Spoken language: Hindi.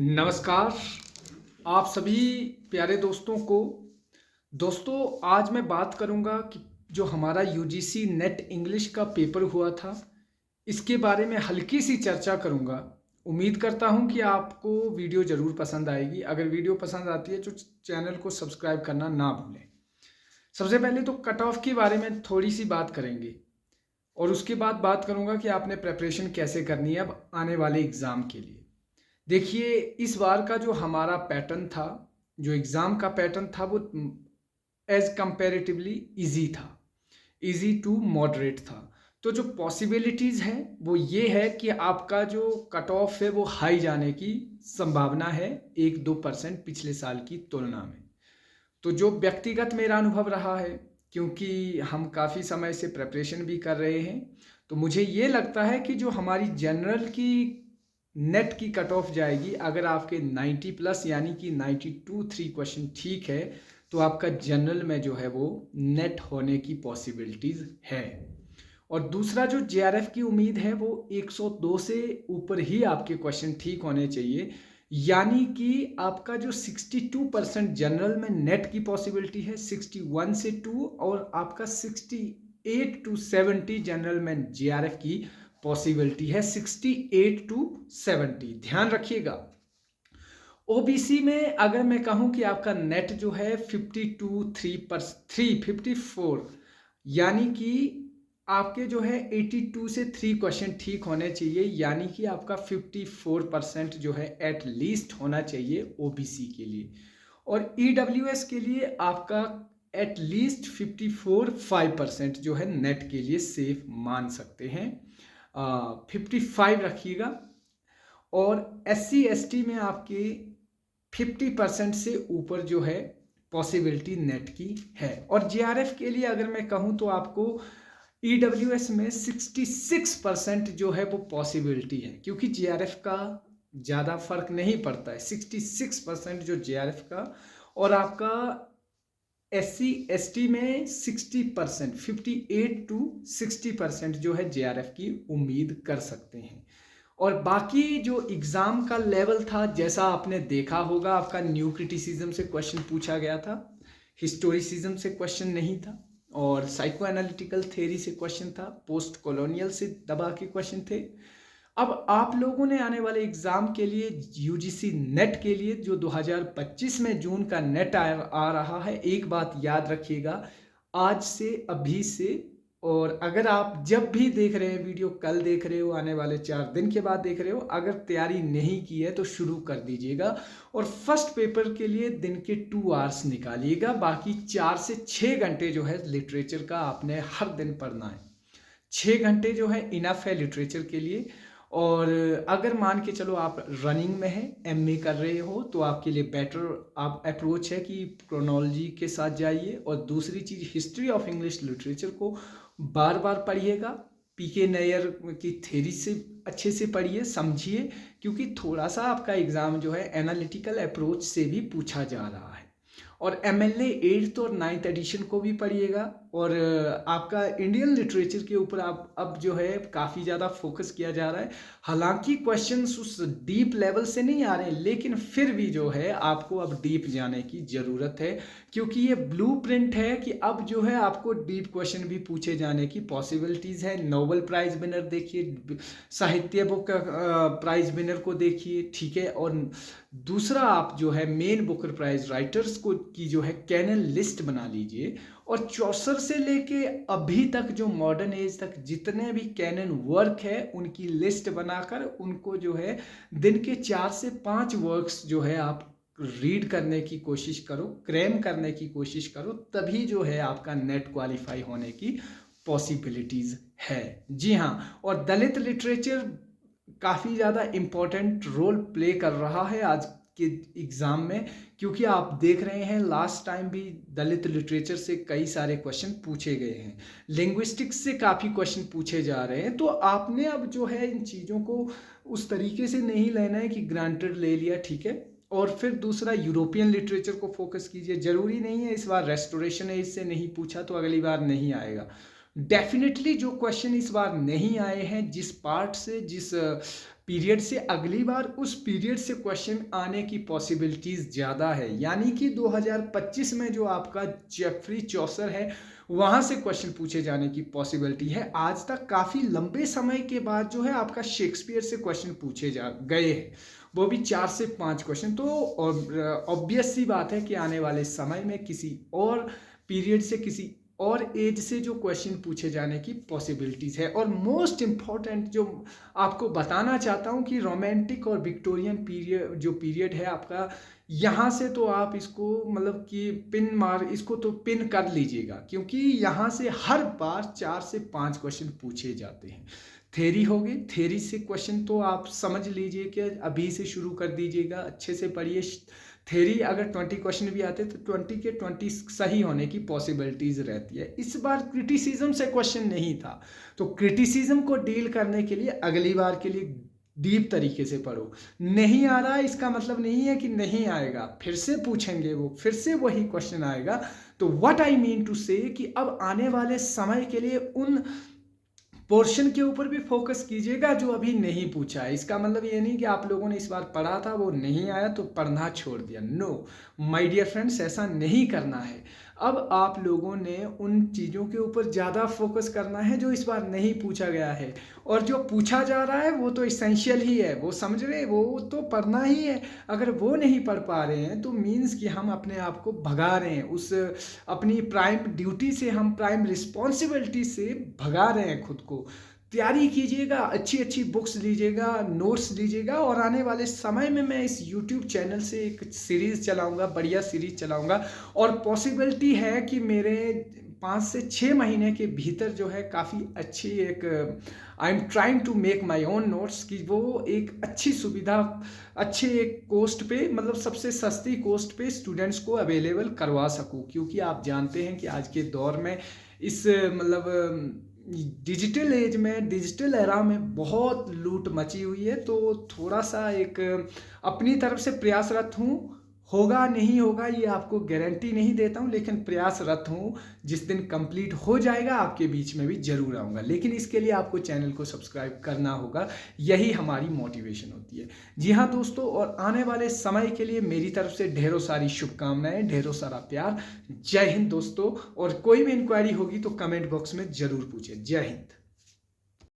नमस्कार आप सभी प्यारे दोस्तों को। दोस्तों आज मैं बात करूंगा कि जो हमारा यूजीसी नेट इंग्लिश का पेपर हुआ था इसके बारे में हल्की सी चर्चा करूंगा। उम्मीद करता हूं कि आपको वीडियो ज़रूर पसंद आएगी। अगर वीडियो पसंद आती है तो चैनल को सब्सक्राइब करना ना भूलें। सबसे पहले तो कट ऑफ के बारे में थोड़ी सी बात करेंगे और उसके बाद बात करूंगा कि आपने प्रेपरेशन कैसे करनी है अब आने वाले एग्ज़ाम के लिए। देखिए इस बार का जो हमारा पैटर्न था, जो एग्ज़ाम का पैटर्न था वो एज कंपैरेटिवली इजी था, इजी टू मॉडरेट था। तो जो पॉसिबिलिटीज़ हैं वो ये है कि आपका जो कट ऑफ है वो हाई जाने की संभावना है 1-2% पिछले साल की तुलना में। तो जो व्यक्तिगत मेरा अनुभव रहा है, क्योंकि हम काफ़ी समय से प्रिपरेशन भी कर रहे हैं, तो मुझे ये लगता है कि जो हमारी जनरल की नेट की कट ऑफ जाएगी, अगर आपके 90 प्लस यानी कि 92-3 क्वेश्चन ठीक है तो आपका जनरल में जो है वो नेट होने की पॉसिबिलिटीज़ है। और दूसरा जो जेआरएफ की उम्मीद है वो 102 से ऊपर ही आपके क्वेश्चन ठीक होने चाहिए, यानी कि आपका जो 62% जनरल में नेट की पॉसिबिलिटी है 61 से 2, और आपका 68-70 जनरल में जेआरएफ की पॉसिबिलिटी है 68-70। ध्यान रखिएगा। ओबीसी में अगर मैं कहूं कि आपका नेट जो है 54, यानी कि आपके जो है 82 से 3 क्वेश्चन ठीक होने चाहिए, यानी कि आपका 54% जो है एट लीस्ट होना चाहिए ओबीसी के लिए। और ईडब्ल्यूएस के लिए आपका एट लीस्ट 54-5% जो है नेट के लिए सेफ मान सकते हैं। 55 रखिएगा। और एससी एसटी में आपके 50% से ऊपर जो है पॉसिबिलिटी नेट की है। और जेआरएफ के लिए अगर मैं कहूं तो आपको ईडब्ल्यूएस में 66% जो है वो पॉसिबिलिटी है, क्योंकि जेआरएफ का ज़्यादा फर्क नहीं पड़ता है। 66% जो जेआरएफ का, और आपका एससी एसटी में 60%, 58-60% जो है जेआरएफ की उम्मीद कर सकते हैं। और बाकी जो एग्ज़ाम का लेवल था, जैसा आपने देखा होगा, आपका न्यू क्रिटिसिज्म से क्वेश्चन पूछा गया था, हिस्टोरिसिज्म से क्वेश्चन नहीं था, और साइको एनालिटिकल थ्योरी से क्वेश्चन था, पोस्ट कॉलोनियल से दबा के क्वेश्चन थे। अब आप लोगों ने आने वाले एग्ज़ाम के लिए यूजीसी नेट के लिए जो 2025 में जून का नेट आ रहा है, एक बात याद रखिएगा आज से, अभी से। और अगर आप जब भी देख रहे हैं वीडियो, कल देख रहे हो, आने वाले 4 दिन के बाद देख रहे हो, अगर तैयारी नहीं की है तो शुरू कर दीजिएगा। और फर्स्ट पेपर के लिए दिन के 2 आवर्स निकालिएगा, बाकी 4 से 6 घंटे जो है लिटरेचर का आपने हर दिन पढ़ना है। 6 घंटे जो है इनफ है लिटरेचर के लिए। और अगर मान के चलो आप रनिंग में है, एमए कर रहे हो, तो आपके लिए बेटर आप अप्रोच है कि क्रोनोलॉजी के साथ जाइए। और दूसरी चीज़, हिस्ट्री ऑफ इंग्लिश लिटरेचर को बार बार पढ़िएगा, पीके नैयर की थ्योरी से अच्छे से पढ़िए, समझिए, क्योंकि थोड़ा सा आपका एग्ज़ाम जो है एनालिटिकल अप्रोच से भी पूछा जा रहा है। और एमएलए 8th और 9th एडिशन को भी पढ़िएगा। और आपका इंडियन लिटरेचर के ऊपर आप अब जो है काफ़ी ज़्यादा फोकस किया जा रहा है। हालांकि क्वेश्चंस उस डीप लेवल से नहीं आ रहे हैं, लेकिन फिर भी जो है आपको अब डीप जाने की ज़रूरत है, क्योंकि ये ब्लूप्रिंट है कि अब जो है आपको डीप क्वेश्चन भी पूछे जाने की पॉसिबिलिटीज़ है। नोबेल प्राइज़ विनर देखिए, साहित्य बुक प्राइज़ विनर को देखिए, ठीक है। और दूसरा आप जो है मेन बुकर प्राइज राइटर्स को की जो है कैनन लिस्ट बना लीजिए। और चौसर से लेके अभी तक जो मॉडर्न एज तक जितने भी कैनन वर्क है उनकी लिस्ट बनाकर उनको जो है दिन के 4 से 5 वर्क्स जो है आप रीड करने की कोशिश करो, क्रैम करने की कोशिश करो, तभी जो है आपका नेट क्वालिफाई होने की पॉसिबिलिटीज़ है। जी हाँ। और दलित लिटरेचर काफ़ी ज़्यादा इम्पोर्टेंट रोल प्ले कर रहा है आज के एग्ज़ाम में, क्योंकि आप देख रहे हैं लास्ट टाइम भी दलित लिटरेचर से कई सारे क्वेश्चन पूछे गए हैं, लिंग्विस्टिक्स से काफ़ी क्वेश्चन पूछे जा रहे हैं। तो आपने अब जो है इन चीज़ों को उस तरीके से नहीं लेना है कि ग्रांटेड ले लिया, ठीक है। और फिर दूसरा, यूरोपियन लिटरेचर को फोकस कीजिए। ज़रूरी नहीं है इस बार रेस्टोरेशन एज से नहीं पूछा तो अगली बार नहीं आएगा। डेफिनेटली जो क्वेश्चन इस बार नहीं आए हैं, जिस पार्ट से, जिस पीरियड से अगली बार उस पीरियड से क्वेश्चन आने की पॉसिबिलिटीज़ ज़्यादा है। यानी कि 2025 में जो आपका जेफरी चौसर है वहाँ से क्वेश्चन पूछे जाने की पॉसिबिलिटी है। आज तक काफ़ी लंबे समय के बाद जो है आपका शेक्सपियर से क्वेश्चन पूछे जा गए हैं, वो भी 4 से 5 क्वेश्चन। तो ऑब्वियस सी बात है कि आने वाले समय में किसी और पीरियड से, किसी और एज से जो क्वेश्चन पूछे जाने की पॉसिबिलिटीज़ है। और मोस्ट इम्पॉर्टेंट जो आपको बताना चाहता हूँ कि रोमांटिक और विक्टोरियन पीरियड जो पीरियड है आपका, यहाँ से तो आप इसको मतलब कि इसको तो पिन कर लीजिएगा, क्योंकि यहाँ से हर बार 4 से 5 क्वेश्चन पूछे जाते हैं। थेरी होगी, थेरी से क्वेश्चन तो आप समझ लीजिए कि अभी से शुरू कर दीजिएगा, अच्छे से पढ़िए। थेरी अगर 20 क्वेश्चन भी आते तो 20 के 20 सही होने की पॉसिबिलिटीज़ रहती है। इस बार क्रिटिसिज्म से क्वेश्चन नहीं था, तो क्रिटिसिज्म को डील करने के लिए अगली बार के लिए डीप तरीके से पढ़ो। नहीं आ रहा इसका मतलब नहीं है कि नहीं आएगा, फिर से पूछेंगे, वो फिर से वही क्वेश्चन आएगा। तो व्हाट आई मीन टू से कि अब आने वाले समय के लिए उन पोर्शन के ऊपर भी फोकस कीजिएगा जो अभी नहीं पूछा है। इसका मतलब ये नहीं कि आप लोगों ने इस बार पढ़ा था, वो नहीं आया तो पढ़ना छोड़ दिया। नो माय डियर फ्रेंड्स, ऐसा नहीं करना है। अब आप लोगों ने उन चीज़ों के ऊपर ज़्यादा फोकस करना है जो इस बार नहीं पूछा गया है, और जो पूछा जा रहा है वो तो इसेंशियल ही है, वो समझ रहे, वो तो पढ़ना ही है। अगर वो नहीं पढ़ पा रहे हैं तो मीन्स कि हम अपने आप को भगा रहे हैं, उस अपनी प्राइम ड्यूटी से, हम प्राइम रिस्पॉन्सिबिलिटी से भगा रहे हैं खुद को। तैयारी कीजिएगा, अच्छी अच्छी बुक्स लीजिएगा, नोट्स लीजिएगा, और आने वाले समय में मैं इस यूट्यूब चैनल से एक सीरीज़ चलाऊंगा, बढ़िया सीरीज़ चलाऊंगा, और पॉसिबिलिटी है कि मेरे 5 से 6 महीने के भीतर जो है काफ़ी अच्छी एक I am trying to make my own notes की वो एक अच्छी सुविधा, अच्छे एक कोस्ट पे, मतलब सबसे सस्ती कोस्ट पे स्टूडेंट्स को अवेलेबल करवा सकूं। क्योंकि आप जानते हैं कि आज के दौर में इस मतलब डिजिटल एज में, डिजिटल एरा में बहुत लूट मची हुई है। तो थोड़ा सा एक अपनी तरफ से प्रयासरत हूँ, होगा नहीं होगा ये आपको गारंटी नहीं देता हूँ, लेकिन प्रयासरत हूँ। जिस दिन कंप्लीट हो जाएगा आपके बीच में भी जरूर आऊँगा, लेकिन इसके लिए आपको चैनल को सब्सक्राइब करना होगा, यही हमारी मोटिवेशन होती है। जी हाँ दोस्तों, और आने वाले समय के लिए मेरी तरफ से ढेरों सारी शुभकामनाएं, ढेरों सारा प्यार। जय हिंद दोस्तों, और कोई भी इंक्वायरी होगी तो कमेंट बॉक्स में जरूर पूछे। जय हिंद।